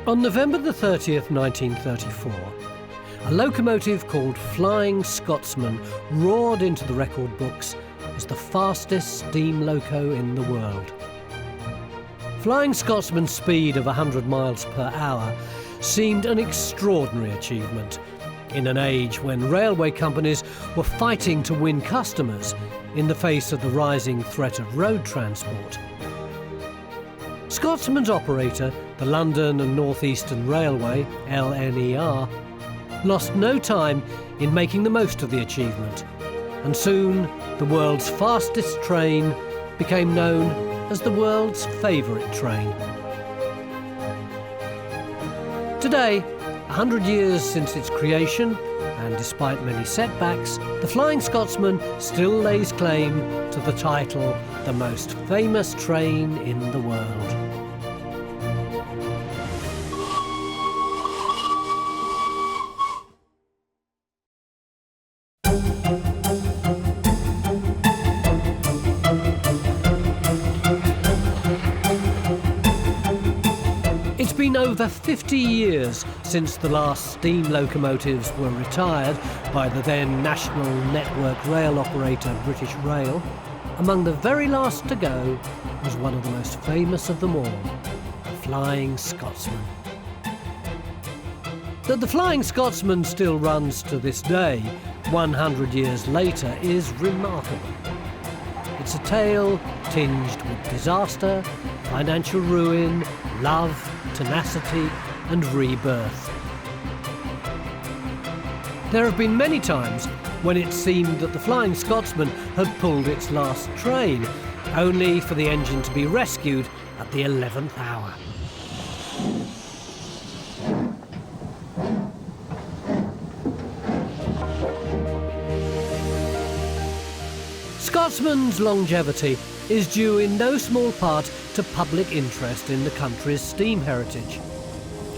On November the 30th, 1934, a locomotive called Flying Scotsman roared into the record books as the fastest steam loco in the world. Flying Scotsman's speed of 100 miles per hour seemed an extraordinary achievement in an age when railway companies were fighting to win customers in the face of the rising threat of road transport. Scotsman's operator, the London and North Eastern Railway, LNER, lost no time in making the most of the achievement, and soon the world's fastest train became known as the world's favourite train. Today, 100 years since its creation, and despite many setbacks, the Flying Scotsman still lays claim to the title, the most famous train in the world. It's been over 50 years since the last steam locomotives were retired by the then National Network Rail operator British Rail. Among the very last to go was one of the most famous of them all, the Flying Scotsman. That the Flying Scotsman still runs to this day, 100 years later, is remarkable. It's a tale tinged with disaster, financial ruin, love, tenacity and rebirth. There have been many times when it seemed that the Flying Scotsman had pulled its last train, only for the engine to be rescued at the 11th hour. Scotsman's longevity is due in no small part to public interest in the country's steam heritage.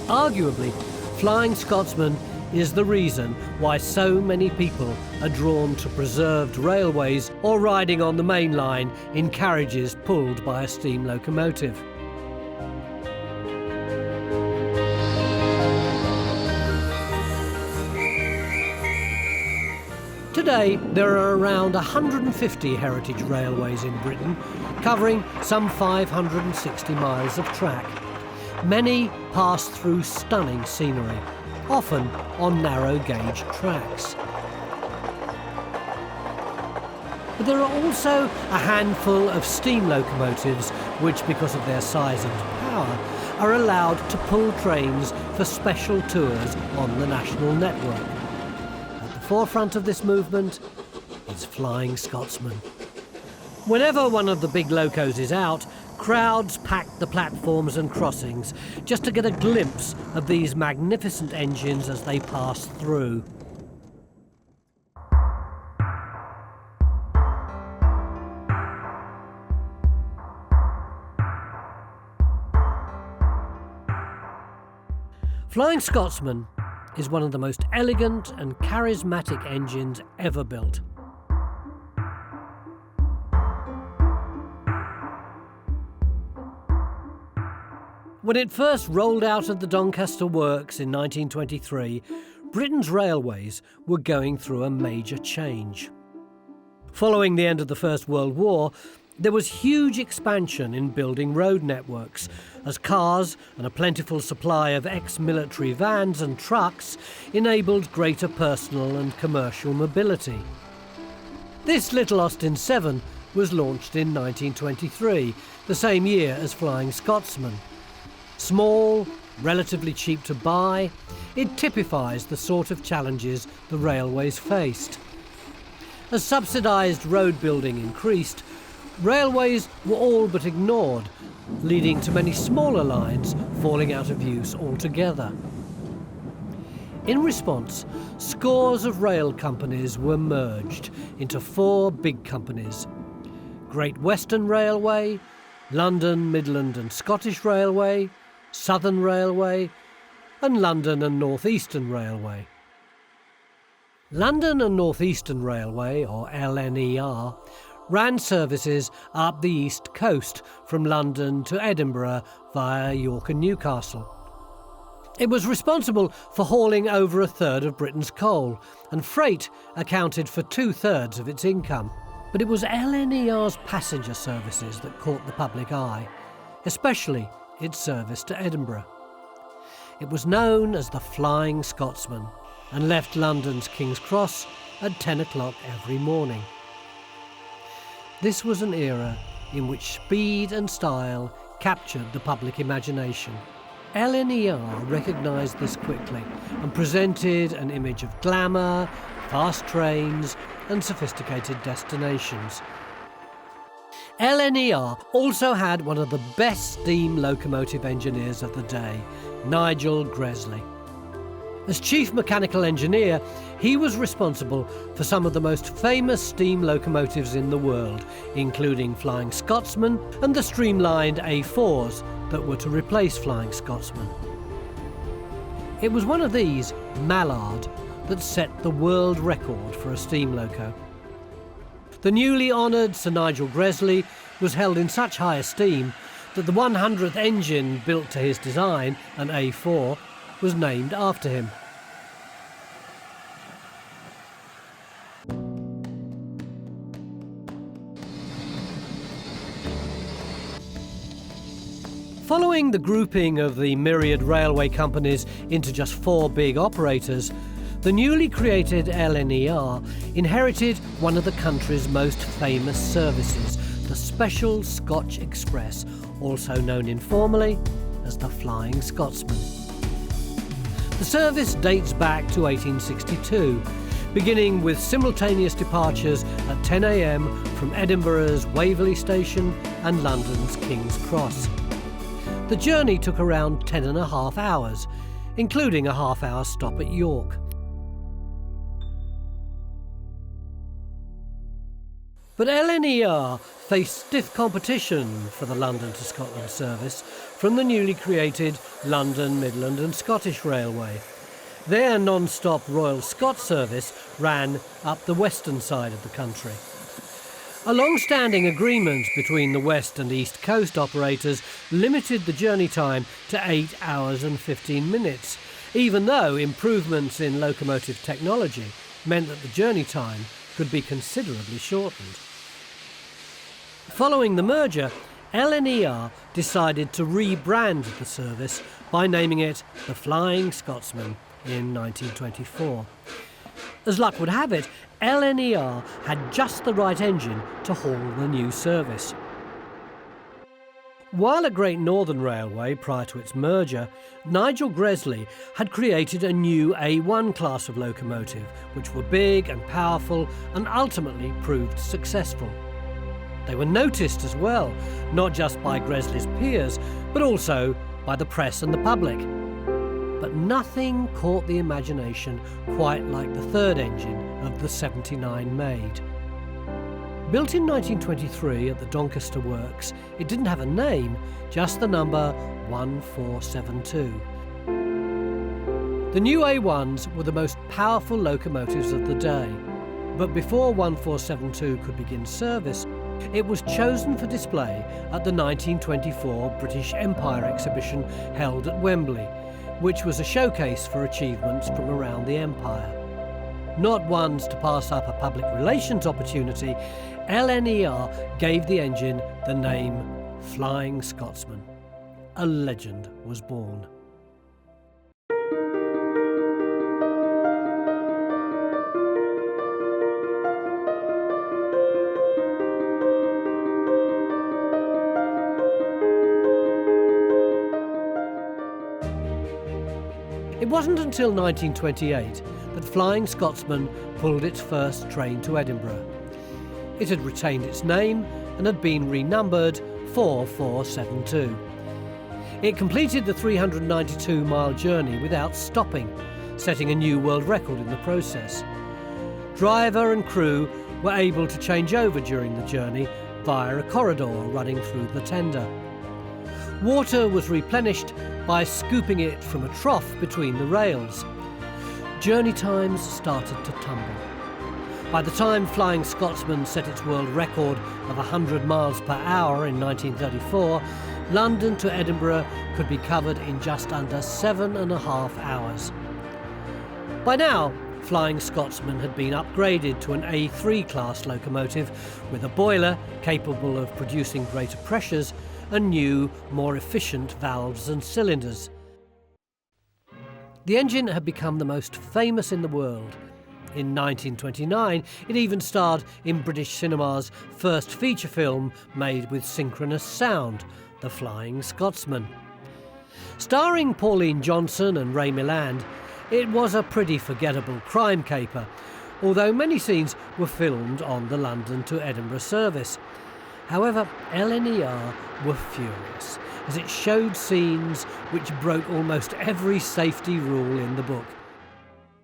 Arguably, Flying Scotsman is the reason why so many people are drawn to preserved railways or riding on the main line in carriages pulled by a steam locomotive. Today, there are around 150 heritage railways in Britain, covering some 560 miles of track. Many pass through stunning scenery, often on narrow-gauge tracks. But there are also a handful of steam locomotives which, because of their size and power, are allowed to pull trains for special tours on the national network. The forefront of this movement is Flying Scotsman. Whenever one of the big locos is out, crowds pack the platforms and crossings just to get a glimpse of these magnificent engines as they pass through. Flying Scotsman is one of the most elegant and charismatic engines ever built. When it first rolled out of the Doncaster Works in 1923, Britain's railways were going through a major change. Following the end of the First World War, there was huge expansion in building road networks, as cars and a plentiful supply of ex-military vans and trucks enabled greater personal and commercial mobility. This Little Austin 7 was launched in 1923, the same year as Flying Scotsman. Small, relatively cheap to buy, it typifies the sort of challenges the railways faced. As subsidised road building increased, railways were all but ignored, leading to many smaller lines falling out of use altogether. In response, scores of rail companies were merged into 4 big companies: Great Western Railway, London, Midland and Scottish Railway, Southern Railway, and London and North Eastern Railway. London and North Eastern Railway, or LNER, ran services up the east coast from London to Edinburgh via York and Newcastle. It was responsible for hauling over a third of Britain's coal, and freight accounted for 2/3 of its income. But it was LNER's passenger services that caught the public eye, especially its service to Edinburgh. It was known as the Flying Scotsman and left London's King's Cross at 10 o'clock every morning. This was an era in which speed and style captured the public imagination. LNER recognised this quickly and presented an image of glamour, fast trains and sophisticated destinations. LNER also had one of the best steam locomotive engineers of the day, Nigel Gresley. As chief mechanical engineer, he was responsible for some of the most famous steam locomotives in the world, including Flying Scotsman and the streamlined A4s that were to replace Flying Scotsman. It was one of these, Mallard, that set the world record for a steam loco. The newly honoured Sir Nigel Gresley was held in such high esteem that the 100th engine built to his design, an A4, was named after him. Following the grouping of the myriad railway companies into just 4 big operators, the newly created LNER inherited one of the country's most famous services, the Special Scotch Express, also known informally as the Flying Scotsman. The service dates back to 1862, beginning with simultaneous departures at 10 a.m. from Edinburgh's Waverley Station and London's King's Cross. The journey took around 10.5 hours, including a half-hour stop at York. But LNER faced stiff competition for the London to Scotland service from the newly created London, Midland and Scottish Railway. Their non-stop Royal Scots service ran up the western side of the country. A long-standing agreement between the West and East Coast operators limited the journey time to 8 hours and 15 minutes, even though improvements in locomotive technology meant that the journey time could be considerably shortened. Following the merger, LNER decided to rebrand the service by naming it the Flying Scotsman in 1924. As luck would have it, LNER had just the right engine to haul the new service. While at Great Northern Railway prior to its merger, Nigel Gresley had created a new A1 class of locomotive, which were big and powerful and ultimately proved successful. They were noticed as well, not just by Gresley's peers, but also by the press and the public. But nothing caught the imagination quite like the third engine of the 79 made. Built in 1923 at the Doncaster Works, it didn't have a name, just the number 1472. The new A1s were the most powerful locomotives of the day, but before 1472 could begin service, it was chosen for display at the 1924 British Empire exhibition held at Wembley, which was a showcase for achievements from around the Empire. Not ones to pass up a public relations opportunity, LNER gave the engine the name Flying Scotsman. A legend was born. It wasn't until 1928 that Flying Scotsman pulled its first train to Edinburgh. It had retained its name and had been renumbered 4472. It completed the 392-mile journey without stopping, setting a new world record in the process. Driver and crew were able to change over during the journey via a corridor running through the tender. Water was replenished by scooping it from a trough between the rails. Journey times started to tumble. By the time Flying Scotsman set its world record of 100 miles per hour in 1934, London to Edinburgh could be covered in just under 7.5 hours. By now, Flying Scotsman had been upgraded to an A3 class locomotive with a boiler capable of producing greater pressures and new, more efficient valves and cylinders. The engine had become the most famous in the world. In 1929, it even starred in British cinema's first feature film made with synchronous sound, The Flying Scotsman. Starring Pauline Johnson and Ray Milland, it was a pretty forgettable crime caper, although many scenes were filmed on the London to Edinburgh service. However, LNER were furious, as it showed scenes which broke almost every safety rule in the book.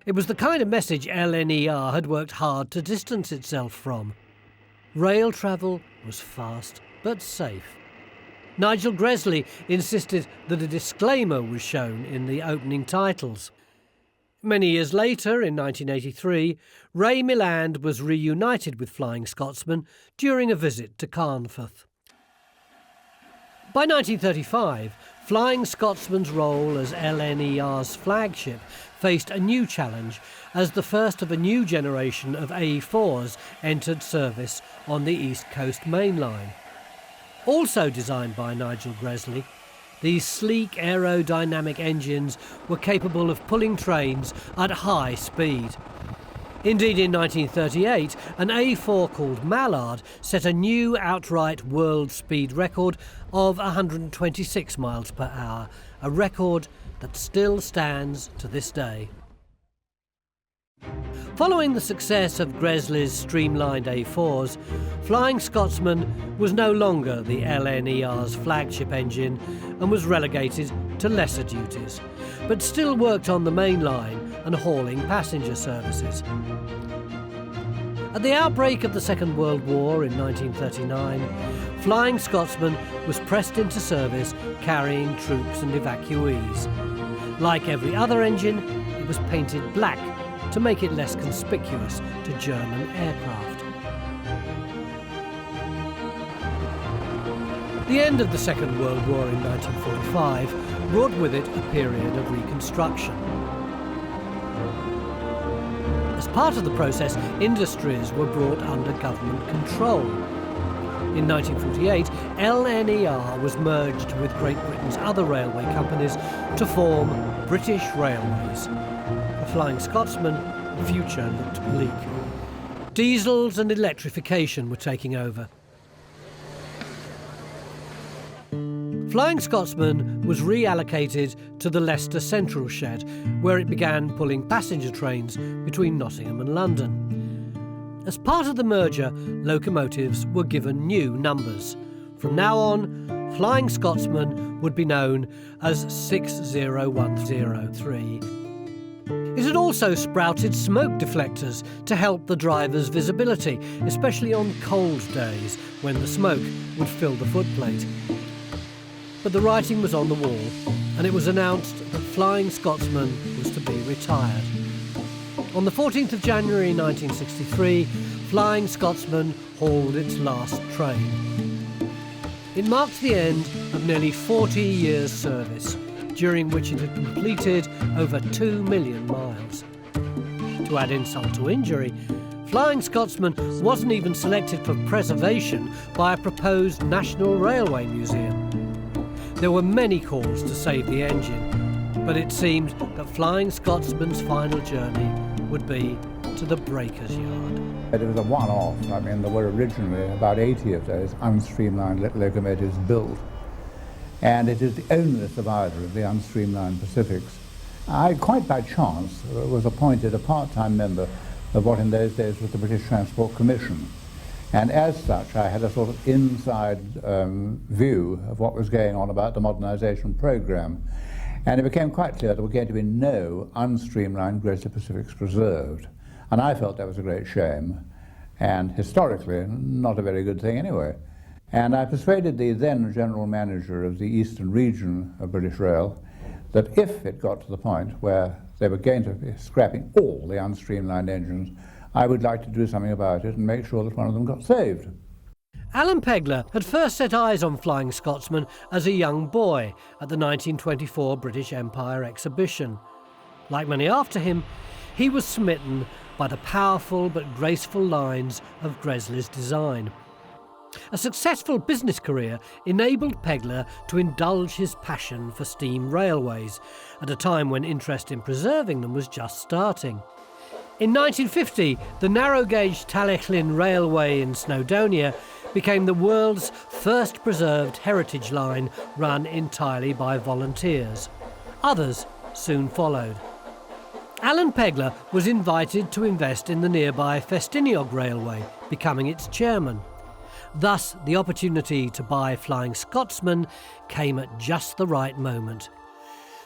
It was the kind of message LNER had worked hard to distance itself from. Rail travel was fast but safe. Nigel Gresley insisted that a disclaimer was shown in the opening titles. Many years later, in 1983, Ray Milland was reunited with Flying Scotsman during a visit to Carnforth. By 1935, Flying Scotsman's role as LNER's flagship faced a new challenge as the first of a new generation of A4s entered service on the East Coast Main Line. Also designed by Nigel Gresley, these sleek aerodynamic engines were capable of pulling trains at high speed. Indeed, in 1938, an A4 called Mallard set a new outright world speed record of 126 miles per hour, a record that still stands to this day. Following the success of Gresley's streamlined A4s, Flying Scotsman was no longer the LNER's flagship engine and was relegated to lesser duties, but still worked on the main line and hauling passenger services. At the outbreak of the Second World War in 1939, Flying Scotsman was pressed into service carrying troops and evacuees. Like every other engine, it was painted black to make it less conspicuous to German aircraft. The end of the Second World War in 1945 brought with it a period of reconstruction. As part of the process, industries were brought under government control. In 1948, LNER was merged with Great Britain's other railway companies to form British Railways. For Flying Scotsman, the future looked bleak. Diesels and electrification were taking over. Flying Scotsman was reallocated to the Leicester Central shed, where it began pulling passenger trains between Nottingham and London. As part of the merger, locomotives were given new numbers. From now on, Flying Scotsman would be known as 60103. It had also sprouted smoke deflectors to help the driver's visibility, especially on cold days when the smoke would fill the footplate. But the writing was on the wall, and it was announced that Flying Scotsman was to be retired. On the 14th of January 1963, Flying Scotsman hauled its last train. It marked the end of nearly 40 years' service, during which it had completed over 2 million miles. To add insult to injury, Flying Scotsman wasn't even selected for preservation by a proposed National Railway Museum. There were many calls to save the engine, but it seemed that Flying Scotsman's final journey would be to the breaker's yard. It was a one-off. I mean, there were originally about 80 of those unstreamlined locomotives built, and it is the only survivor of the unstreamlined Pacifics. I, quite by chance, was appointed a part-time member of what in those days was the British Transport Commission. And as such, I had a sort of inside view of what was going on about the modernisation programme. And it became quite clear there were going to be no unstreamlined Greater Pacifics preserved. And I felt that was a great shame, and historically, not a very good thing anyway. And I persuaded the then General Manager of the Eastern Region of British Rail that if it got to the point where they were going to be scrapping all the unstreamlined engines, I would like to do something about it and make sure that one of them got saved. Alan Pegler had first set eyes on Flying Scotsman as a young boy at the 1924 British Empire exhibition. Like many after him, he was smitten by the powerful but graceful lines of Gresley's design. A successful business career enabled Pegler to indulge his passion for steam railways at a time when interest in preserving them was just starting. In 1950, the narrow-gauge Talyllyn Railway in Snowdonia became the world's first preserved heritage line run entirely by volunteers. Others soon followed. Alan Pegler was invited to invest in the nearby Festiniog Railway, becoming its chairman. Thus, the opportunity to buy Flying Scotsman came at just the right moment.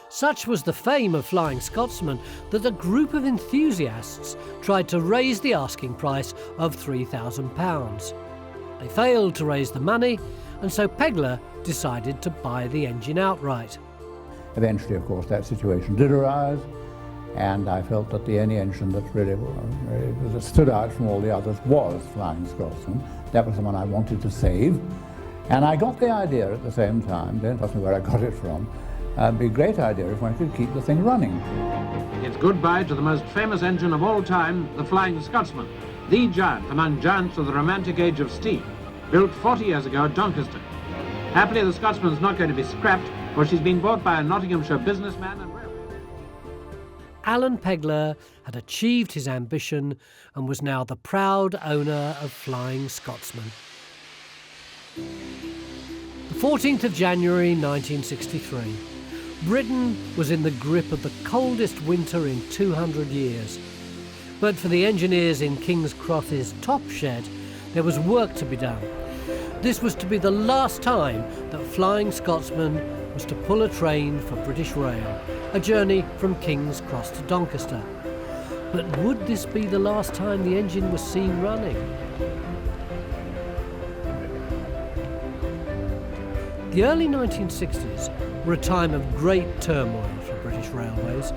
Such was the fame of Flying Scotsman that a group of enthusiasts tried to raise the asking price of £3,000. They failed to raise the money, and so Pegler decided to buy the engine outright. Eventually, of course, that situation did arise, and I felt that the only engine that really that stood out from all the others was Flying Scotsman. That was the one I wanted to save. And I got the idea at the same time, don't ask me where I got it from, it'd be a great idea if one could keep the thing running. It's goodbye to the most famous engine of all time, the Flying Scotsman, the giant among giants of the romantic age of steam, built 40 years ago at Doncaster. Happily, the Scotsman's not going to be scrapped, for she's been bought by a Nottinghamshire businessman and railway. Alan Pegler had achieved his ambition and was now the proud owner of Flying Scotsman. The 14th of January 1963. Britain was in the grip of the coldest winter in 200 years. But for the engineers in King's Cross's top shed, there was work to be done. This was to be the last time that Flying Scotsman was to pull a train for British Rail, a journey from King's Cross to Doncaster. But would this be the last time the engine was seen running? The early 1960s were a time of great turmoil for British Railways.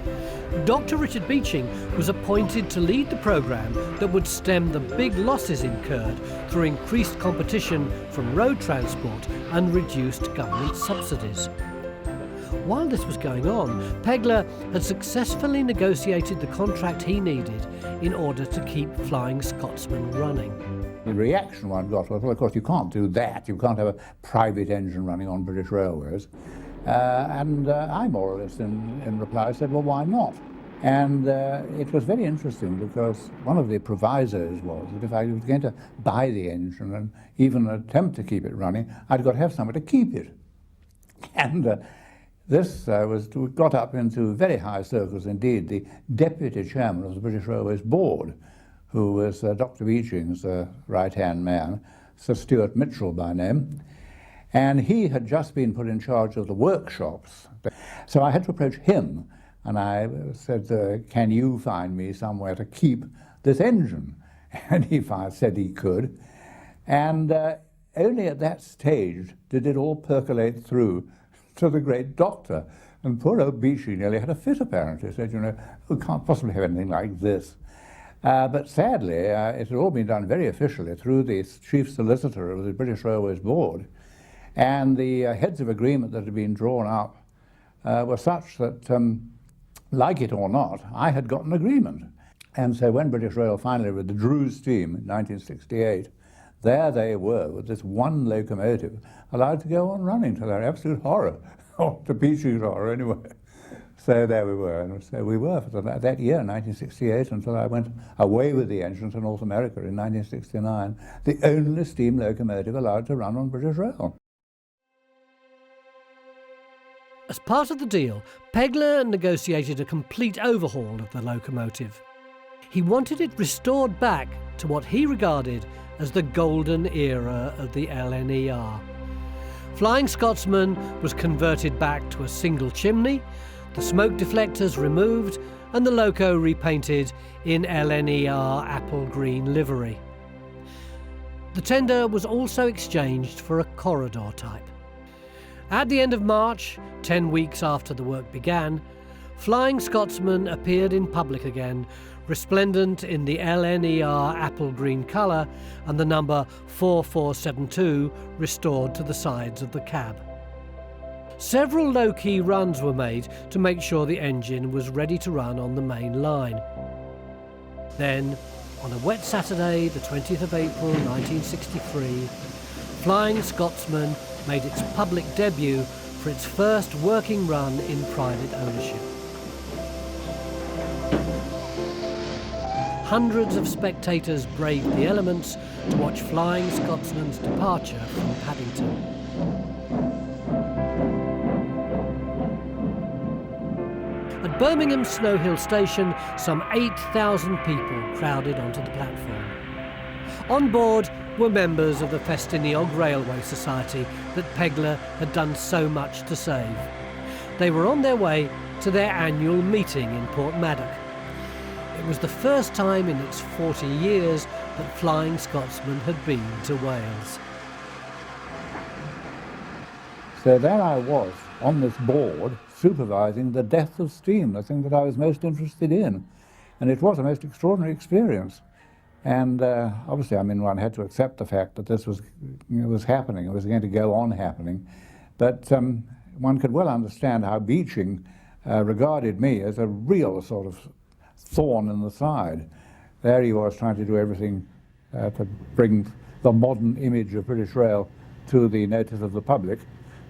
Dr. Richard Beeching was appointed to lead the programme that would stem the big losses incurred through increased competition from road transport and reduced government subsidies. While this was going on, Pegler had successfully negotiated the contract he needed in order to keep Flying Scotsman running. The reaction one got was, well, of course, you can't do that. You can't have a private engine running on British Railways. I more or less in reply said, well, why not? And it was very interesting because one of the provisos was that if I was going to buy the engine and even attempt to keep it running, I'd got to have somewhere to keep it. And this got up into very high circles indeed. The deputy chairman of the British Railways Board, who was Dr. Beeching's right-hand man, Sir Stuart Mitchell by name, and he had just been put in charge of the workshops. So I had to approach him, and I said, can you find me somewhere to keep this engine? And he said he could. And only at that stage did it all percolate through to the great doctor. And poor old Beeching nearly had a fit, apparently. He said, you know, we can't possibly have anything like this. But sadly, it had all been done very officially through the chief solicitor of the British Railways Board. And the heads of agreement that had been drawn up were such that, like it or not, I had got an agreement. And so when British Rail finally withdrew steam in 1968, there they were with this one locomotive allowed to go on running to their absolute horror, or to Beeching's horror anyway. So there we were, and so we were for that year, 1968, until I went away with the engine to North America in 1969, the only steam locomotive allowed to run on British Rail. As part of the deal, Pegler negotiated a complete overhaul of the locomotive. He wanted it restored back to what he regarded as the golden era of the LNER. Flying Scotsman was converted back to a single chimney, the smoke deflectors removed, and the loco repainted in LNER apple green livery. The tender was also exchanged for a corridor type. At the end of March, 10 weeks after the work began, Flying Scotsman appeared in public again, resplendent in the LNER apple green colour and the number 4472 restored to the sides of the cab. Several low-key runs were made to make sure the engine was ready to run on the main line. Then, on a wet Saturday, the 20th of April 1963, Flying Scotsman made its public debut for its first working run in private ownership. Hundreds of spectators braved the elements to watch Flying Scotsman's departure from Paddington. At Birmingham Snow Hill Station, some 8,000 people crowded onto the platform. On board were members of the Festiniog Railway Society that Pegler had done so much to save. They were on their way to their annual meeting in Portmaddock. It was the first time in its 40 years that Flying Scotsman had been to Wales. So there I was, on this board, supervising the death of steam, the thing that I was most interested in. And it was a most extraordinary experience. And obviously, I mean, one had to accept the fact that this was happening, it was going to go on happening. But one could well understand how Beeching regarded me as a real sort of thorn in the side. There he was trying to do everything to bring the modern image of British Rail to the notice of the public.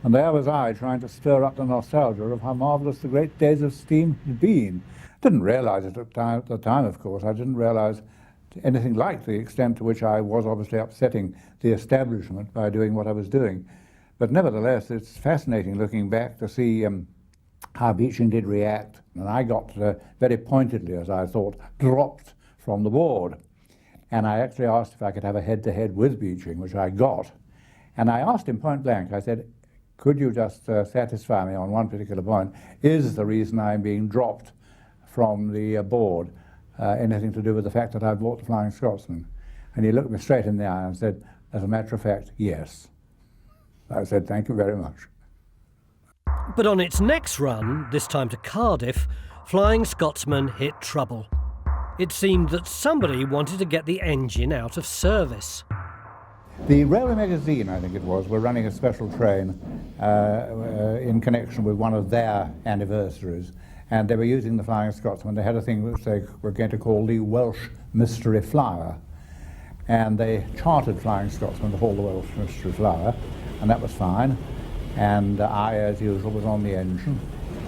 And there was I trying to stir up the nostalgia of how marvellous the great days of steam had been. Didn't realise it at the time, of course. I didn't realise anything like the extent to which I was obviously upsetting the establishment by doing what I was doing. But nevertheless, it's fascinating looking back to see how Beeching did react. And I got very pointedly, as I thought, dropped from the board. And I actually asked if I could have a head-to-head with Beeching, which I got. And I asked him point blank, I said, could you just satisfy me on one particular point? Is the reason I'm being dropped from the board anything to do with the fact that I bought the Flying Scotsman? And he looked me straight in the eye and said, as a matter of fact, yes. I said, thank you very much. But on its next run, this time to Cardiff, Flying Scotsman hit trouble. It seemed that somebody wanted to get the engine out of service. The Railway Magazine, I think it was, were running a special train in connection with one of their anniversaries, and they were using the Flying Scotsman. They had a thing which they were going to call the Welsh Mystery Flower, and they chartered Flying Scotsman to haul the Welsh Mystery Flower, and that was fine. And I, as usual, was on the engine,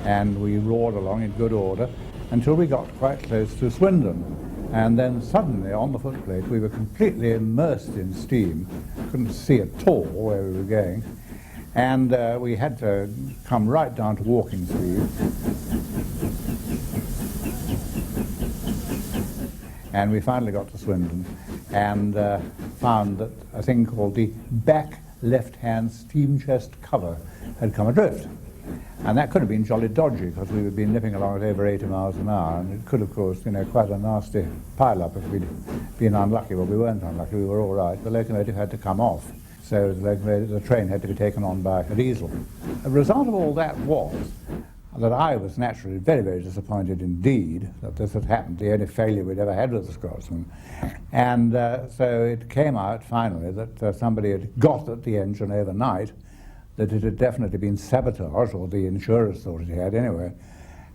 and we roared along in good order until we got quite close to Swindon. And then suddenly, on the footplate, we were completely immersed in steam, couldn't see at all where we were going, and we had to come right down to walking speed. And we finally got to Swindon and found that a thing called the back left-hand steam chest cover had come adrift. And that could have been jolly dodgy, because we had been nipping along at over 80 miles an hour, and it could have caused, quite a nasty pile-up if we'd been unlucky. Well, we weren't unlucky, we were all right. The locomotive had to come off, so the train had to be taken on by a diesel. The result of all that was that I was naturally very, very disappointed indeed that this had happened, the only failure we'd ever had with the Scotsman. And so it came out finally that somebody had got at the engine overnight, that it had definitely been sabotage, or the insurers thought it had anyway,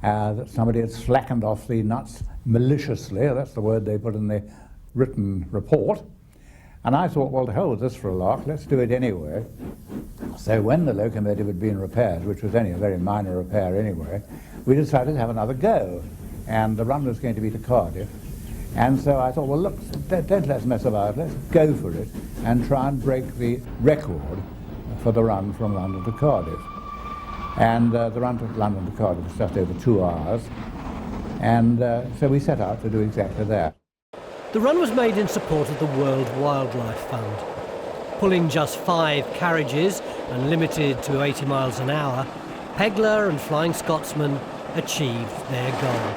that somebody had slackened off the nuts maliciously, that's the word they put in the written report. And I thought, well, to hell with this for a lark, let's do it anyway. So when the locomotive had been repaired, which was only a very minor repair anyway, we decided to have another go. And the run was going to be to Cardiff. And so I thought, well, look, don't let's mess about, let's go for it and try and break the record for the run from London to Cardiff. And the run from London to Cardiff was just over 2 hours. And so we set out to do exactly that. The run was made in support of the World Wildlife Fund. Pulling just 5 carriages and limited to 80 miles an hour, Pegler and Flying Scotsman achieved their goal.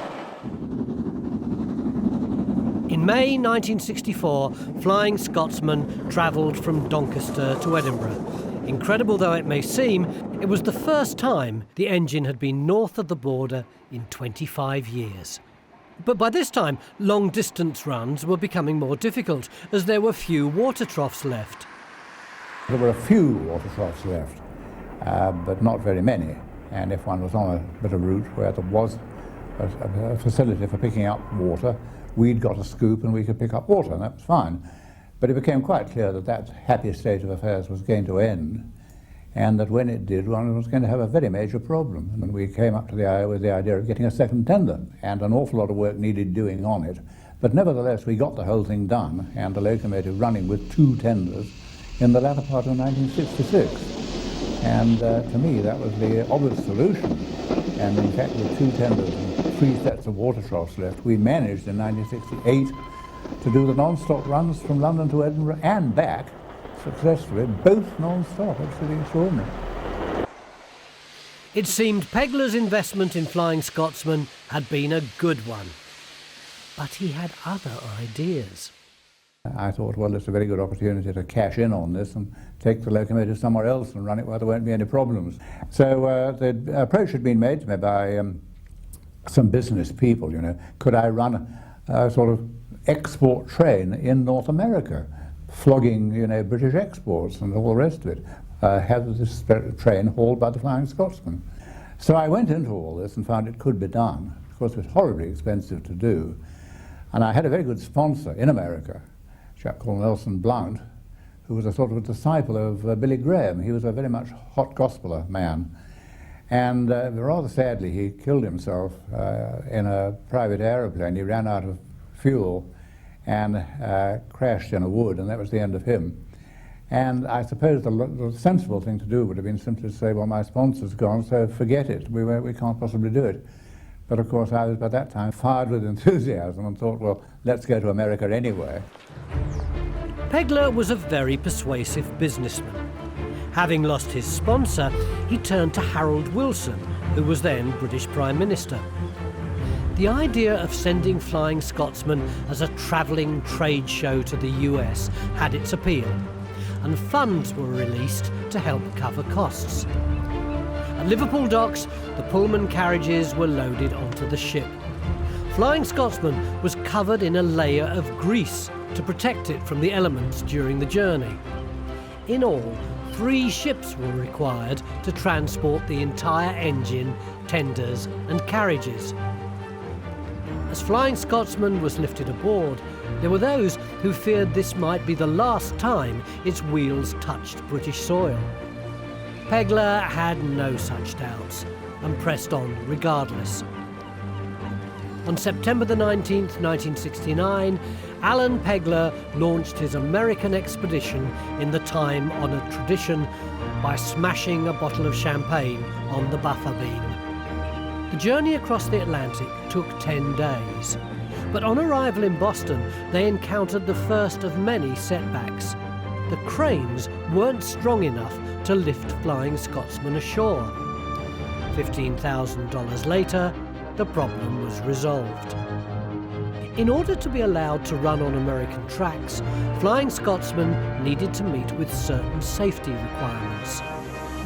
In May 1964, Flying Scotsman travelled from Doncaster to Edinburgh Incredible though it may seem, it was the first time the engine had been north of the border in 25 years. But by this time, long-distance runs were becoming more difficult as there were few water troughs left. There were a few water troughs left, but not very many. And if one was on a bit of route where there was a facility for picking up water, we'd got a scoop and we could pick up water, and that was fine. But it became quite clear that that happy state of affairs was going to end, and that when it did, one was going to have a very major problem. And we came up to with the idea of getting a second tender, and an awful lot of work needed doing on it. But nevertheless, we got the whole thing done, and the locomotive running with 2 tenders in the latter part of 1966. And to me, that was the obvious solution. And in fact, with 2 tenders and 3 sets of water troughs left, we managed in 1968 to do the non-stop runs from London to Edinburgh and back successfully, both non-stop. Absolutely extraordinary. It seemed Pegler's investment in Flying Scotsman had been a good one. But he had other ideas. I thought, well, it's a very good opportunity to cash in on this and take the locomotive somewhere else and run it where there won't be any problems. So the approach had been made to me by some business people, you know. Could I run a sort of export train in North America, flogging, you know, British exports and all the rest of it, have this train hauled by the Flying Scotsman? So I went into all this and found it could be done. Of course, it was horribly expensive to do. And I had a very good sponsor in America, a chap called Nelson Blount, who was a sort of a disciple of Billy Graham. He was a very much hot gospeler man. And rather sadly, he killed himself in a private aeroplane. He ran out of fuel and crashed in a wood, and that was the end of him. And I suppose the sensible thing to do would have been simply to say, well, my sponsor's gone, so forget it. We can't possibly do it. But of course, I was by that time fired with enthusiasm and thought, well, let's go to America anyway. Pegler was a very persuasive businessman. Having lost his sponsor, he turned to Harold Wilson, who was then British Prime Minister. The idea of sending Flying Scotsman as a travelling trade show to the US had its appeal, and funds were released to help cover costs. At Liverpool docks, the Pullman carriages were loaded onto the ship. Flying Scotsman was covered in a layer of grease to protect it from the elements during the journey. In all, 3 ships were required to transport the entire engine, tenders and carriages. As Flying Scotsman was lifted aboard, there were those who feared this might be the last time its wheels touched British soil. Pegler had no such doubts and pressed on regardless. On September the 19th, 1969, Alan Pegler launched his American expedition in the time-honoured tradition by smashing a bottle of champagne on the buffer beam. The journey across the Atlantic took 10 days, but on arrival in Boston, they encountered the first of many setbacks. The cranes weren't strong enough to lift Flying Scotsman ashore. $15,000 later, the problem was resolved. In order to be allowed to run on American tracks, Flying Scotsman needed to meet with certain safety requirements.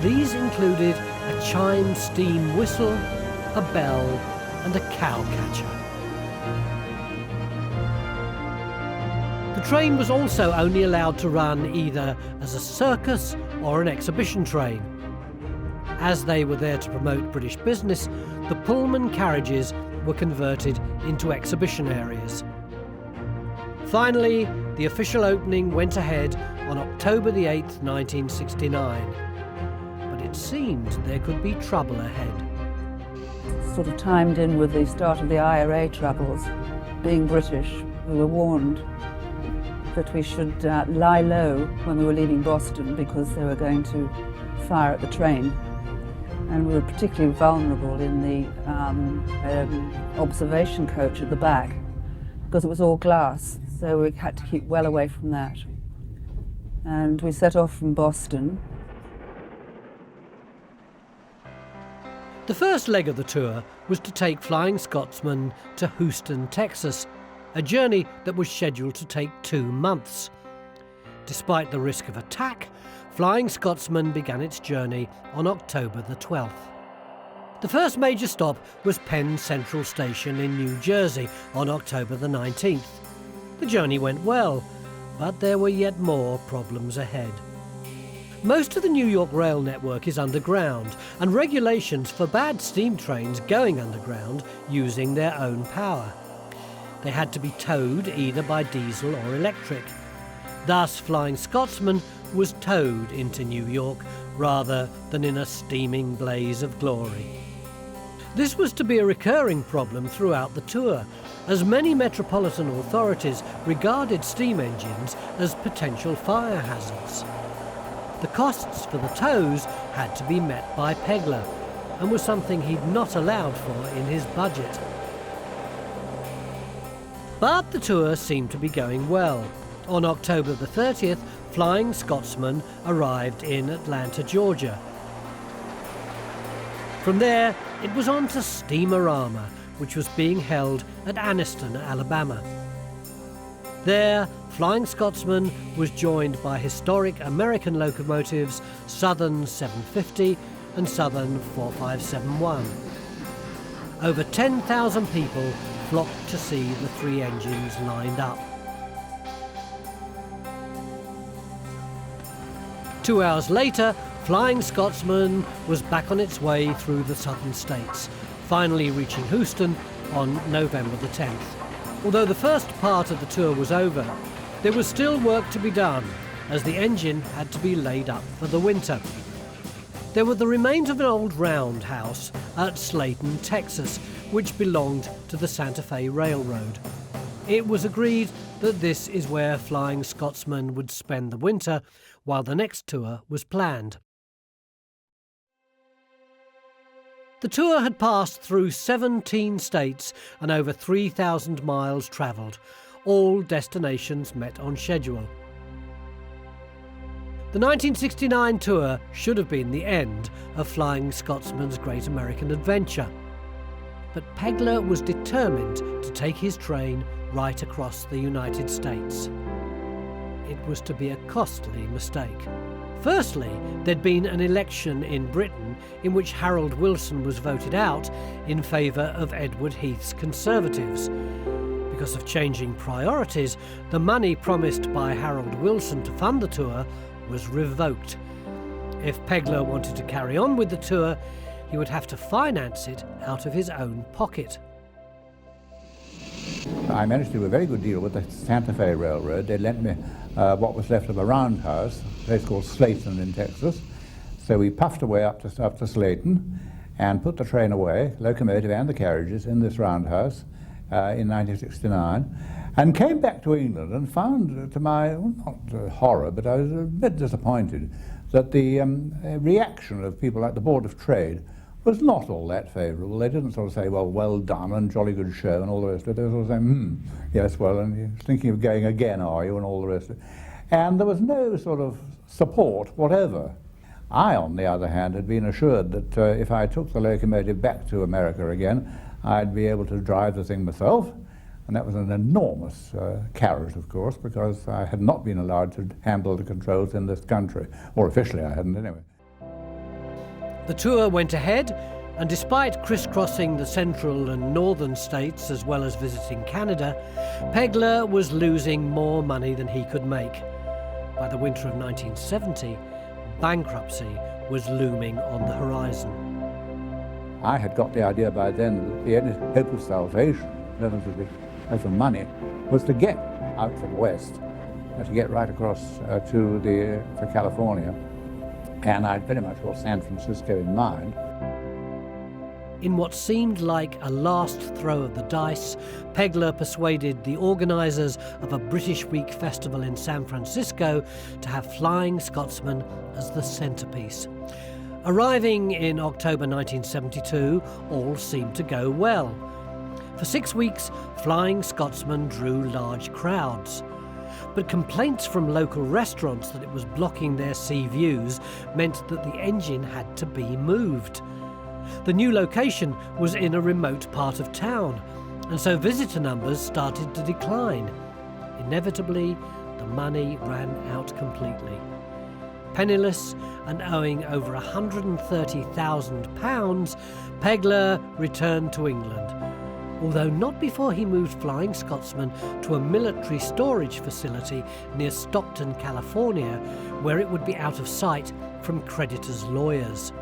These included a chime steam whistle, a bell, and a cowcatcher. The train was also only allowed to run either as a circus or an exhibition train. As they were there to promote British business, the Pullman carriages were converted into exhibition areas. Finally, the official opening went ahead on October the 8th, 1969. But it seemed there could be trouble ahead. Sort of timed in with the start of the IRA troubles. Being British, we were warned that we should lie low when we were leaving Boston because they were going to fire at the train. And we were particularly vulnerable in the observation coach at the back because it was all glass, so we had to keep well away from that. And we set off from Boston. The first leg of the tour was to take Flying Scotsman to Houston, Texas, a journey that was scheduled to take 2 months. Despite the risk of attack, Flying Scotsman began its journey on October the 12th. The first major stop was Penn Central Station in New Jersey on October the 19th. The journey went well, but there were yet more problems ahead. Most of the New York rail network is underground, and regulations forbade steam trains going underground using their own power. They had to be towed either by diesel or electric. Thus, Flying Scotsman was towed into New York rather than in a steaming blaze of glory. This was to be a recurring problem throughout the tour, as many metropolitan authorities regarded steam engines as potential fire hazards. The costs for the tows had to be met by Pegler, and was something he'd not allowed for in his budget. But the tour seemed to be going well. On October the 30th, Flying Scotsman arrived in Atlanta, Georgia. From there, it was on to Steamer-Rama, which was being held at Anniston, Alabama. There, Flying Scotsman was joined by historic American locomotives Southern 750 and Southern 4571. Over 10,000 people flocked to see the three engines lined up. 2 hours later, Flying Scotsman was back on its way through the southern states, finally reaching Houston on November the 10th. Although the first part of the tour was over, there was still work to be done, as the engine had to be laid up for the winter. There were the remains of an old roundhouse at Slayton, Texas, which belonged to the Santa Fe Railroad. It was agreed that this is where Flying Scotsman would spend the winter while the next tour was planned. The tour had passed through 17 states and over 3,000 miles travelled, all destinations met on schedule. The 1969 tour should have been the end of Flying Scotsman's great American adventure. But Pegler was determined to take his train right across the United States. It was to be a costly mistake. Firstly, there'd been an election in Britain in which Harold Wilson was voted out in favour of Edward Heath's Conservatives. Because of changing priorities, the money promised by Harold Wilson to fund the tour was revoked. If Pegler wanted to carry on with the tour, he would have to finance it out of his own pocket. I managed to do a very good deal with the Santa Fe Railroad. They lent me what was left of a roundhouse, a place called Slayton in Texas. So we puffed away up to Slayton and put the train away, locomotive and the carriages, in this roundhouse in 1969, and came back to England and found, to my, not horror, but I was a bit disappointed, that the reaction of people like the Board of Trade was not all that favourable. They didn't sort of say, well, well done and jolly good show and all the rest of it. They were sort of saying, yes, well, and you're thinking of going again, are you, and all the rest of it. And there was no sort of support whatever. I, on the other hand, had been assured that if I took the locomotive back to America again, I'd be able to drive the thing myself. And that was an enormous carrot, of course, because I had not been allowed to handle the controls in this country. Or officially I hadn't, anyway. The tour went ahead, and despite crisscrossing the central and northern states as well as visiting Canada, Pegler was losing more money than he could make. By the winter of 1970, bankruptcy was looming on the horizon. I had got the idea by then that the only hope of salvation, in terms of money, was to get out from west, to get right across to California. And I'd very much got San Francisco in mind. In what seemed like a last throw of the dice, Pegler persuaded the organisers of a British Week festival in San Francisco to have Flying Scotsman as the centrepiece. Arriving in October 1972, all seemed to go well. For 6 weeks, Flying Scotsman drew large crowds. But complaints from local restaurants that it was blocking their sea views meant that the engine had to be moved. The new location was in a remote part of town, and so visitor numbers started to decline. Inevitably, the money ran out completely. Penniless and owing over £130,000, Pegler returned to England, although not before he moved Flying Scotsman to a military storage facility near Stockton, California, where it would be out of sight from creditors' lawyers.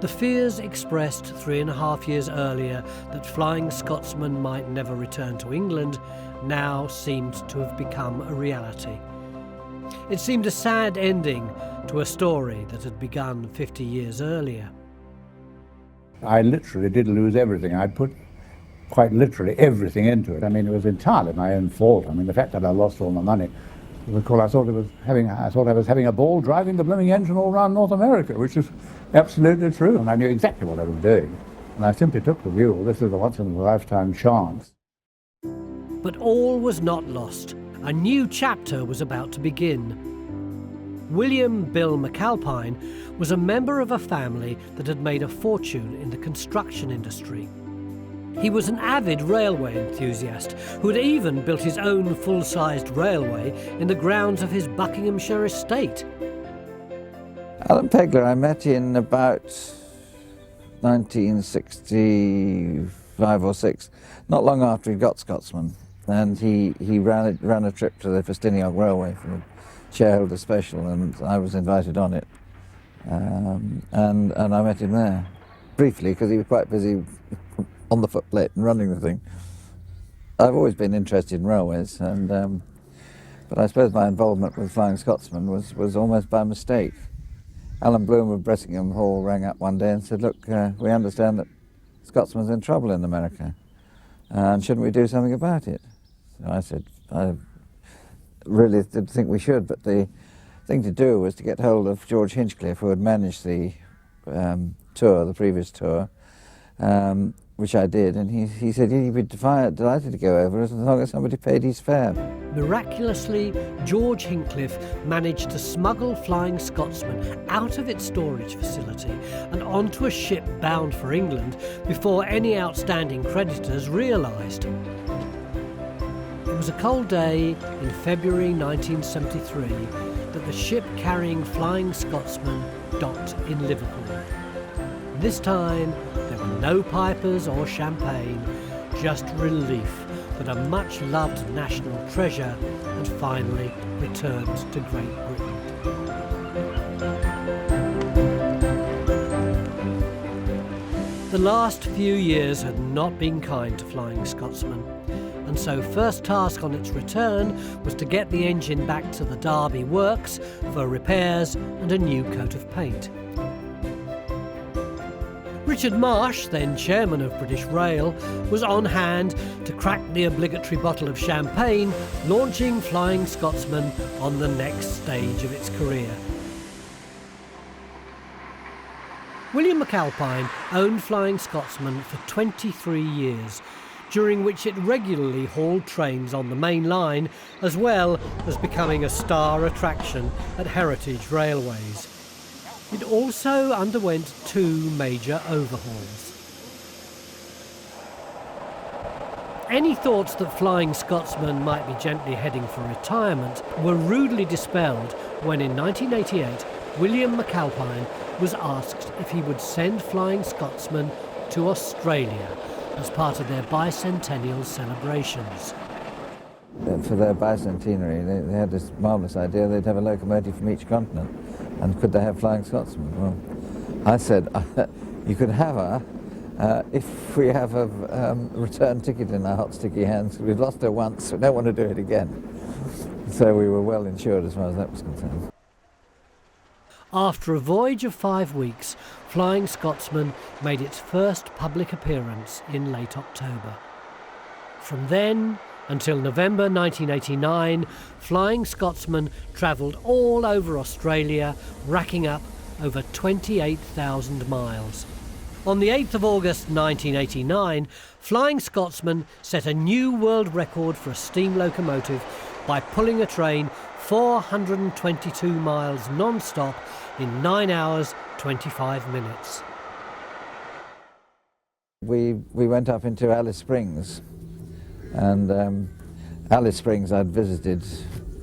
The fears expressed 3.5 years earlier that Flying Scotsman might never return to England now seemed to have become a reality. It seemed a sad ending to a story that had begun 50 years earlier. I literally did lose everything. I'd put quite literally everything into it. I mean, it was entirely my own fault. I mean, the fact that I lost all my money was because I thought I was having a ball driving the blooming engine all around North America, which is absolutely true. And I knew exactly what I was doing. And I simply took the view, this is a once-in-a-lifetime chance. But all was not lost. A new chapter was about to begin. William Bill McAlpine was a member of a family that had made a fortune in the construction industry. He was an avid railway enthusiast who had even built his own full-sized railway in the grounds of his Buckinghamshire estate. Alan Pegler I met in about 1965 or 6, not long after he got Scotsman. And he ran a trip to the Festiniog Railway for a shareholder special, and I was invited on it. And I met him there, briefly, because he was quite busy on the footplate and running the thing. I've always been interested in railways, and but I suppose my involvement with Flying Scotsman was almost by mistake. Alan Bloom of Bressingham Hall rang up one day and said, look, we understand that Scotsman's in trouble in America, and shouldn't we do something about it? So I said, I really did think we should, but the thing to do was to get hold of George Hinchcliffe, who had managed the tour, the previous tour, which I did, and he said he'd be delighted to go over as long as somebody paid his fare. Miraculously, George Hinchcliffe managed to smuggle Flying Scotsman out of its storage facility and onto a ship bound for England before any outstanding creditors realised. It was a cold day in February 1973 that the ship carrying Flying Scotsman docked in Liverpool. This time, there were no pipers or champagne, just relief that a much-loved national treasure had finally returned to Great Britain. The last few years had not been kind to Flying Scotsman, and so first task on its return was to get the engine back to the Derby works for repairs and a new coat of paint. Richard Marsh, then chairman of British Rail, was on hand to crack the obligatory bottle of champagne, launching Flying Scotsman on the next stage of its career. William McAlpine owned Flying Scotsman for 23 years, during which it regularly hauled trains on the main line, as well as becoming a star attraction at heritage railways. It also underwent 2 major overhauls. Any thoughts that Flying Scotsman might be gently heading for retirement were rudely dispelled when in 1988 William McAlpine was asked if he would send Flying Scotsman to Australia as part of their bicentennial celebrations. For their bicentenary, they had this marvellous idea they'd have a locomotive from each continent, and could they have Flying Scotsman? Well, I said, you could have her if we have a return ticket in our hot sticky hands. We've lost her once, we don't want to do it again. So we were well insured as far as that was concerned. After a voyage of 5 weeks, Flying Scotsman made its first public appearance in late October. From then until November 1989, Flying Scotsman travelled all over Australia, racking up over 28,000 miles. On the 8th of August 1989, Flying Scotsman set a new world record for a steam locomotive by pulling a train 422 miles non-stop in 9 hours 25 minutes. We went up into Alice Springs, and Alice Springs I'd visited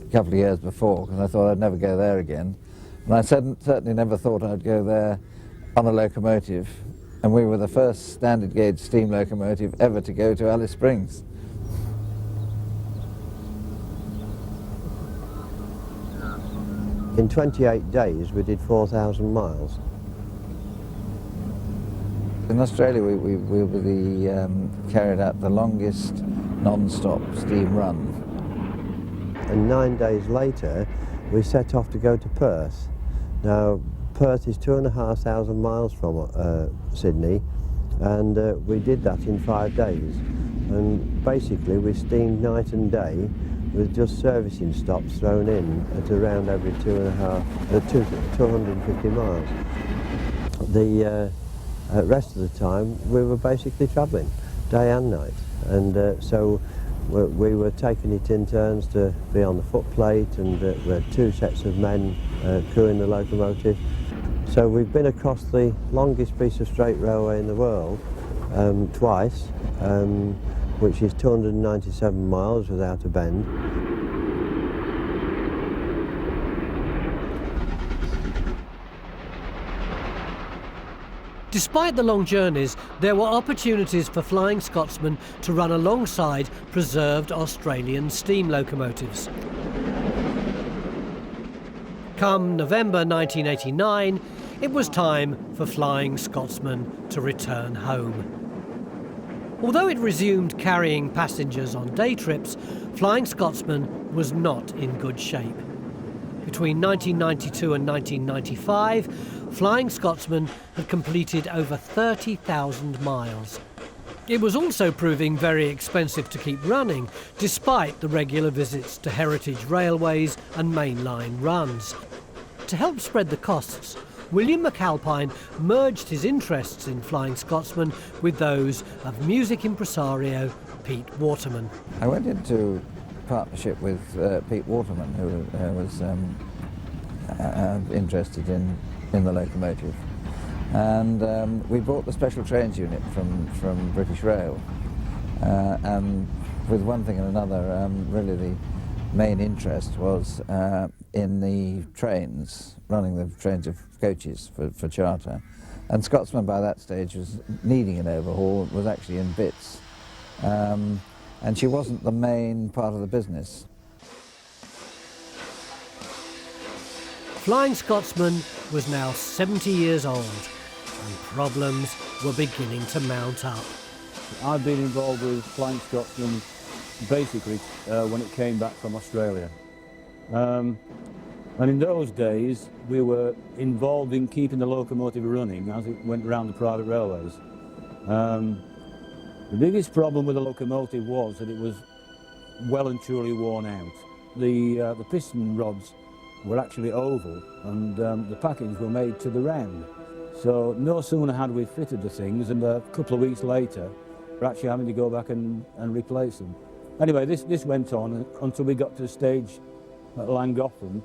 a couple of years before, because I thought I'd never go there again. And I certainly never thought I'd go there on a locomotive. And we were the first standard gauge steam locomotive ever to go to Alice Springs. In 28 days we did 4,000 miles. In Australia we carried out the longest non-stop steam run. And 9 days later we set off to go to Perth. Now Perth is 2,500 miles from Sydney, and we did that in 5 days. And basically we steamed night and day with just servicing stops thrown in at around every 250 miles. The rest of the time we were basically travelling day and night, and so we were taking it in turns to be on the footplate, and we had 2 sets of men crewing the locomotive. So we've been across the longest piece of straight railway in the world twice, which is 297 miles without a bend. Despite the long journeys, there were opportunities for Flying Scotsman to run alongside preserved Australian steam locomotives. Come November 1989, it was time for Flying Scotsman to return home. Although it resumed carrying passengers on day trips, Flying Scotsman was not in good shape. Between 1992 and 1995, Flying Scotsman had completed over 30,000 miles. It was also proving very expensive to keep running, despite the regular visits to heritage railways and mainline runs. To help spread the costs, William McAlpine merged his interests in Flying Scotsman with those of music impresario Pete Waterman. I went into partnership with Pete Waterman, who was interested in the locomotive, and we bought the special trains unit from British Rail, and with one thing and another, really the main interest was in the trains, running the trains of coaches for charter, and Scotsman by that stage was needing an overhaul, was actually in bits, and she wasn't the main part of the business. Flying Scotsman was now 70 years old, and problems were beginning to mount up. I've been involved with Flying Scotsman basically when it came back from Australia. And in those days we were involved in keeping the locomotive running as it went around the private railways. The biggest problem with the locomotive was that it was well and truly worn out. The piston rods were actually oval, and the packings were made to the round. So no sooner had we fitted the things, and a couple of weeks later we're actually having to go back and replace them. Anyway, this went on until we got to the stage at Llangollen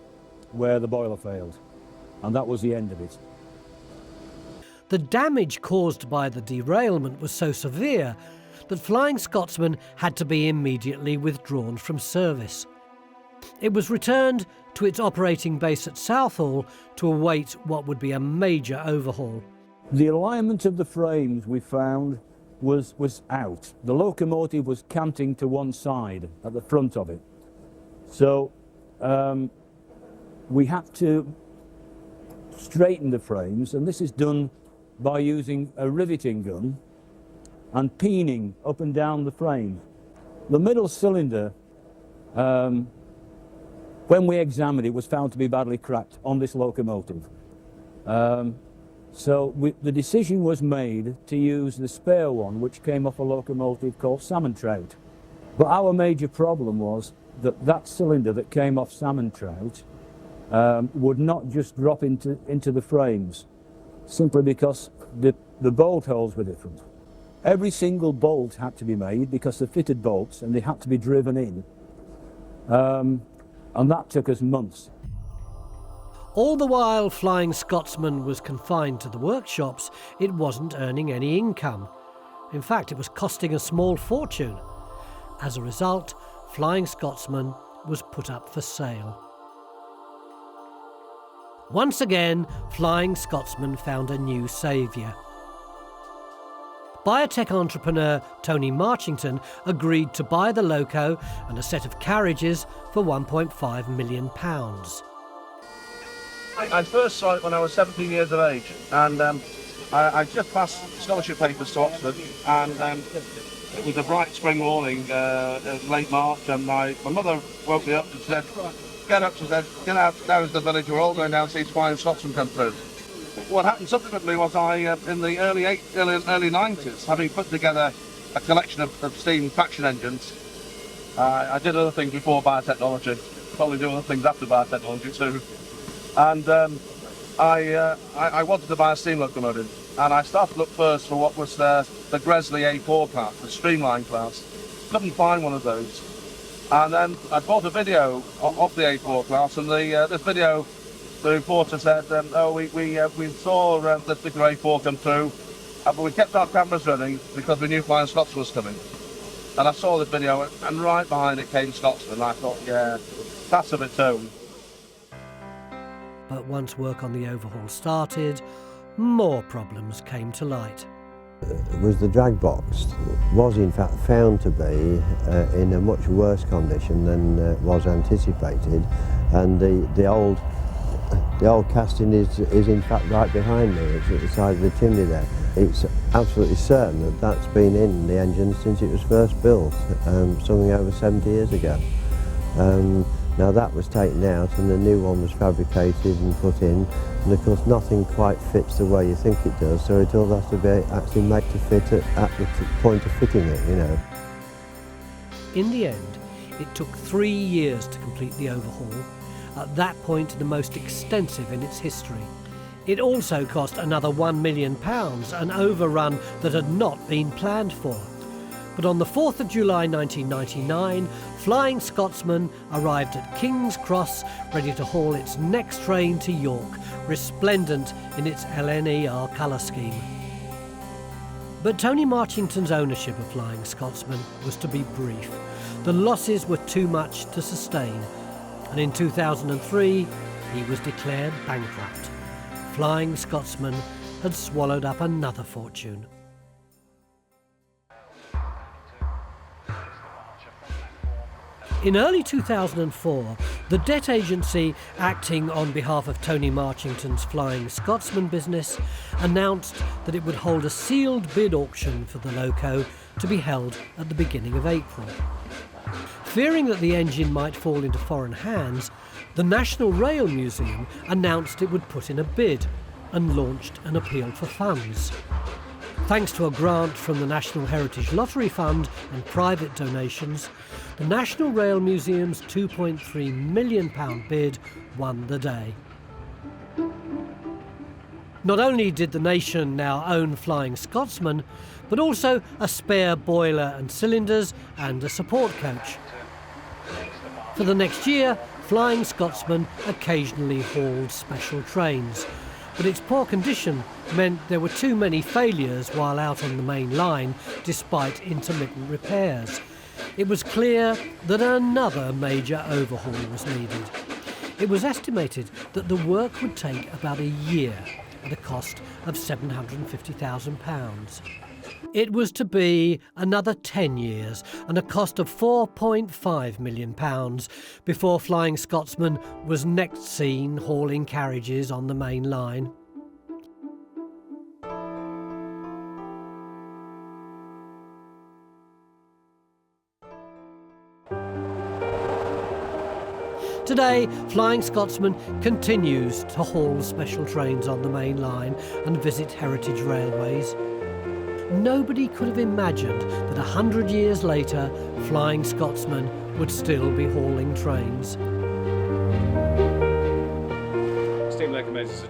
where the boiler failed, and that was the end of it. The damage caused by the derailment was so severe that Flying Scotsman had to be immediately withdrawn from service. It was returned to its operating base at Southall to await what would be a major overhaul. The alignment of the frames we found was out. The locomotive was canting to one side at the front of it. So we had to straighten the frames, and this is done by using a riveting gun and peening up and down the frame. The middle cylinder, when we examined it, was found to be badly cracked on this locomotive. So the decision was made to use the spare one, which came off a locomotive called Salmon Trout. But our major problem was that that cylinder that came off Salmon Trout would not just drop into the frames, simply because the bolt holes were different. Every single bolt had to be made because they're fitted bolts and they had to be driven in. And that took us months. All the while Flying Scotsman was confined to the workshops, it wasn't earning any income. In fact, it was costing a small fortune. As a result, Flying Scotsman was put up for sale. Once again, Flying Scotsman found a new saviour. Biotech entrepreneur Tony Marchington agreed to buy the loco and a set of carriages for £1.5 million. I first saw it when I was 17 years of age, and I just passed scholarship papers to Oxford, and it was a bright spring morning, late March, and my mother woke me up and said, "Get up," she said, "get out down to the village, we're all going down to see Flying Scotsman come through." What happened subsequently was I, in the early 90s, having put together a collection of steam traction engines, I did other things before biotechnology, probably do other things after biotechnology too, and I wanted to buy a steam locomotive, and I started to look first for what was the Gresley A4 class, the streamline class. Couldn't find one of those, and then I bought a video of the A4 class, and this video, the reporter said, we saw the particular A4 come through, but we kept our cameras running because we knew Flying Scotsman was coming. And I saw the video, and right behind it came Scotsman, and I thought, yeah, that's of its own. But once work on the overhaul started, more problems came to light. Was the drag box was in fact found to be in a much worse condition than was anticipated, and the old casting is in fact right behind me. It's at the side of the chimney there. It's absolutely certain that that's been in the engine since it was first built, something over 70 years ago. Now that was taken out and a new one was fabricated and put in, and of course nothing quite fits the way you think it does, so it all has to be actually made to fit at the point of fitting it, you know. In the end, it took 3 years to complete the overhaul, at that point the most extensive in its history. It also cost another £1 million, an overrun that had not been planned for. But on the 4th of July 1999, Flying Scotsman arrived at King's Cross, ready to haul its next train to York, resplendent in its LNER colour scheme. But Tony Marchington's ownership of Flying Scotsman was to be brief. The losses were too much to sustain, and in 2003 he was declared bankrupt. Flying Scotsman had swallowed up another fortune. In early 2004, the debt agency, acting on behalf of Tony Marchington's Flying Scotsman business, announced that it would hold a sealed bid auction for the loco to be held at the beginning of April. Fearing that the engine might fall into foreign hands, the National Rail Museum announced it would put in a bid and launched an appeal for funds. Thanks to a grant from the National Heritage Lottery Fund and private donations, the National Rail Museum's £2.3 million bid won the day. Not only did the nation now own Flying Scotsman, but also a spare boiler and cylinders and a support coach. For the next year, Flying Scotsman occasionally hauled special trains, but its poor condition meant there were too many failures while out on the main line, despite intermittent repairs. It was clear that another major overhaul was needed. It was estimated that the work would take about a year at a cost of £750,000. It was to be another 10 years and a cost of £4.5 million before Flying Scotsman was next seen hauling carriages on the main line. Today, Flying Scotsman continues to haul special trains on the main line and visit heritage railways. Nobody could have imagined that 100 years later, Flying Scotsman would still be hauling trains. Steam locomotives are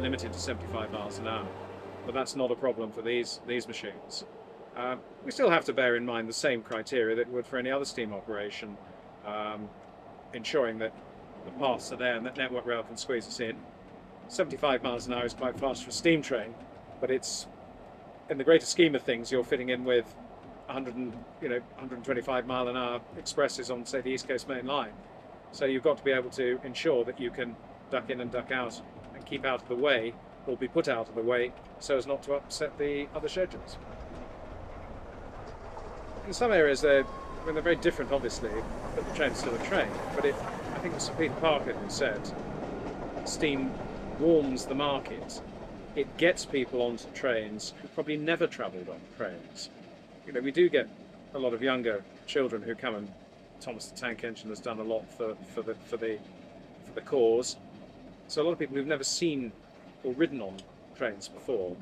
limited to 75 miles an hour, but that's not a problem for these machines. We still have to bear in mind the same criteria that would for any other steam operation, ensuring that the paths are there and that Network Rail can squeeze us in. 75 miles an hour is quite fast for a steam train, but it's, in the greater scheme of things, you're fitting in with 125 mile an hour expresses on, say, the East Coast Main Line. So you've got to be able to ensure that you can duck in and duck out and keep out of the way, or be put out of the way, so as not to upset the other schedules. In some areas, they're very different, obviously, but the train's still a train. But I think Sir Peter Parker who said, steam warms the market. It gets people onto trains who probably never travelled on trains. We do get a lot of younger children who come, and Thomas the Tank Engine has done a lot for the cause. So a lot of people who've never seen or ridden on trains before,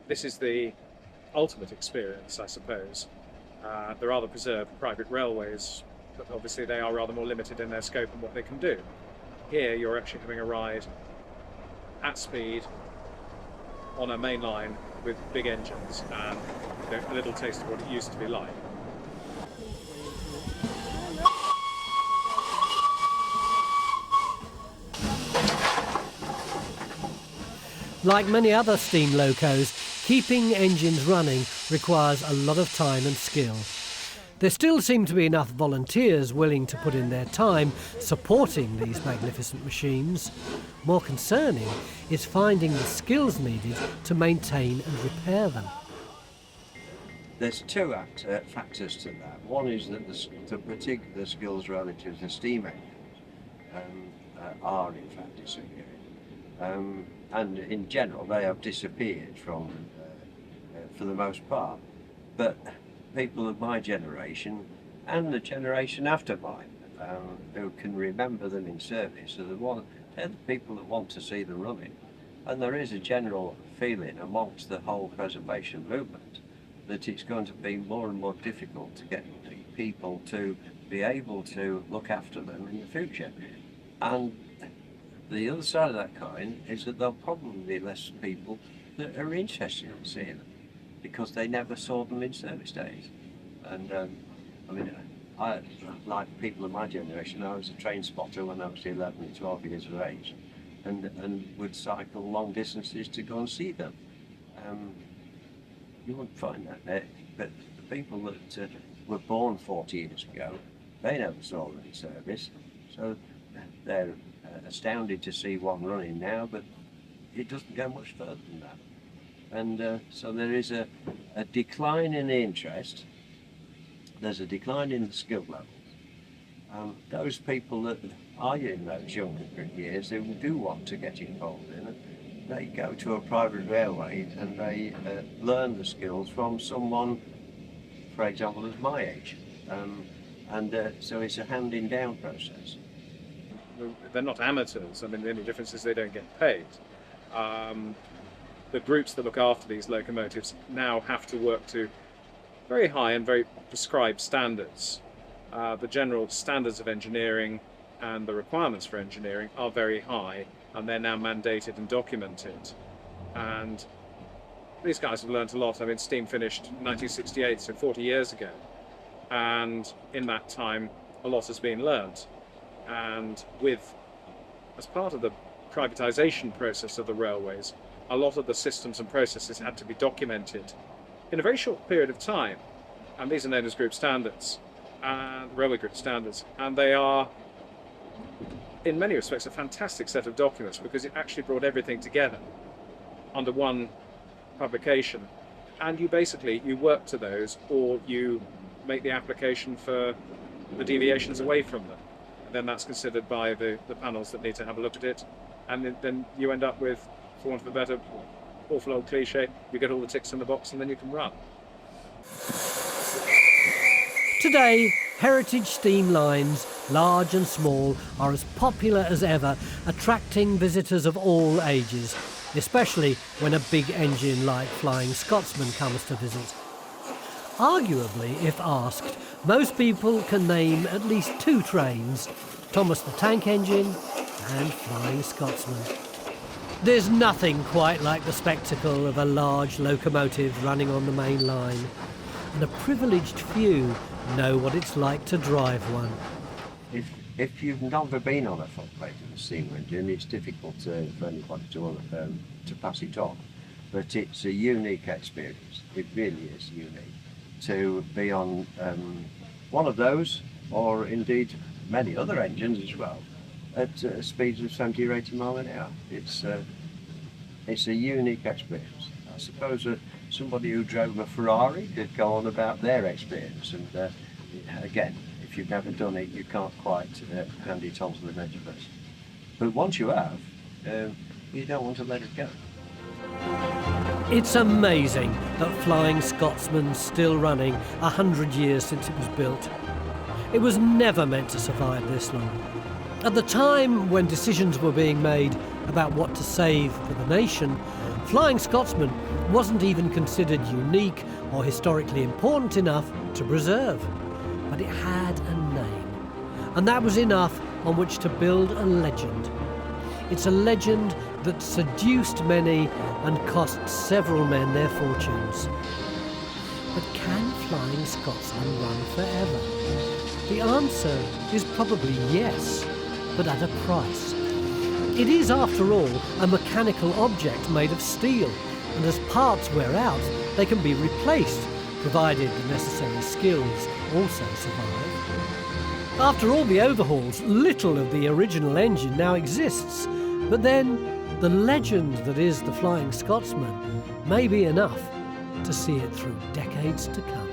this is the ultimate experience, I suppose. There are the preserved private railways, but obviously they are rather more limited in their scope and what they can do. Here you're actually having a ride at speed on a main line with big engines, and a little taste of what it used to be like. Like many other steam locos, keeping engines running requires a lot of time and skill. There still seem to be enough volunteers willing to put in their time supporting these magnificent machines. More concerning is finding the skills needed to maintain and repair them. There's two factors to that. One is that the particular skills relative to steam engines are in fact disappearing. And in general they have disappeared from, for the most part. But people of my generation and the generation after mine who can remember them in service they're the people that want to see them running. And there is a general feeling amongst the whole preservation movement that it's going to be more and more difficult to get people to be able to look after them in the future. And the other side of that coin is that there'll probably be less people that are interested in seeing them because they never saw them in service days. And I, like people of my generation, I was a train spotter when I was 11 and 12 years of age, and would cycle long distances to go and see them. You wouldn't find that there, but the people that were born 40 years ago, they never saw them in service, so they're astounded to see one running now, but it doesn't go much further than that. And so there is a decline in the interest, there's a decline in the skill levels. Those people that are in those younger years who do want to get involved in it, they go to a private railway and they learn the skills from someone, for example, as my age. So it's a handing down process. They're not amateurs. The only difference is they don't get paid. The groups that look after these locomotives now have to work to very high and very prescribed standards. The general standards of engineering and the requirements for engineering are very high, and they're now mandated and documented. And these guys have learnt a lot. Steam finished in 1968, so 40 years ago. And in that time, a lot has been learnt. And as part of the privatisation process of the railways, a lot of the systems and processes had to be documented in a very short period of time. And these are known as group standards, railway group standards. And they are, in many respects, a fantastic set of documents because it actually brought everything together under one publication. And you work to those, or you make the application for the deviations away from them. And then that's considered by the panels that need to have a look at it. And then you end up with, for want of a better, awful old cliche, you get all the ticks in the box and then you can run. Today, heritage steam lines, large and small, are as popular as ever, attracting visitors of all ages, especially when a big engine like Flying Scotsman comes to visit. Arguably, if asked, most people can name at least two trains, Thomas the Tank Engine and Flying Scotsman. There's nothing quite like the spectacle of a large locomotive running on the main line, and a privileged few know what it's like to drive one. If you've never been on a footplate of a steam engine, it's difficult for anybody to pass it on. But it's a unique experience. It really is unique. to be on one of those, or indeed many other engines as well, at speeds of 70 or 80 mile an hour. It's a unique experience. I suppose that somebody who drove a Ferrari could go on about their experience, and again, if you've never done it, you can't quite hand it on to the next person. But once you have, you don't want to let it go. It's amazing that Flying Scotsman's still running 100 years since it was built. It was never meant to survive this long. At the time when decisions were being made about what to save for the nation, Flying Scotsman wasn't even considered unique or historically important enough to preserve. But it had a name, and that was enough on which to build a legend. It's a legend that seduced many and cost several men their fortunes. But can Flying Scotsman run forever? The answer is probably yes, but at a price. It is, after all, a mechanical object made of steel, and as parts wear out, they can be replaced, provided the necessary skills also survive. After all the overhauls, little of the original engine now exists, but then the legend that is the Flying Scotsman may be enough to see it through decades to come.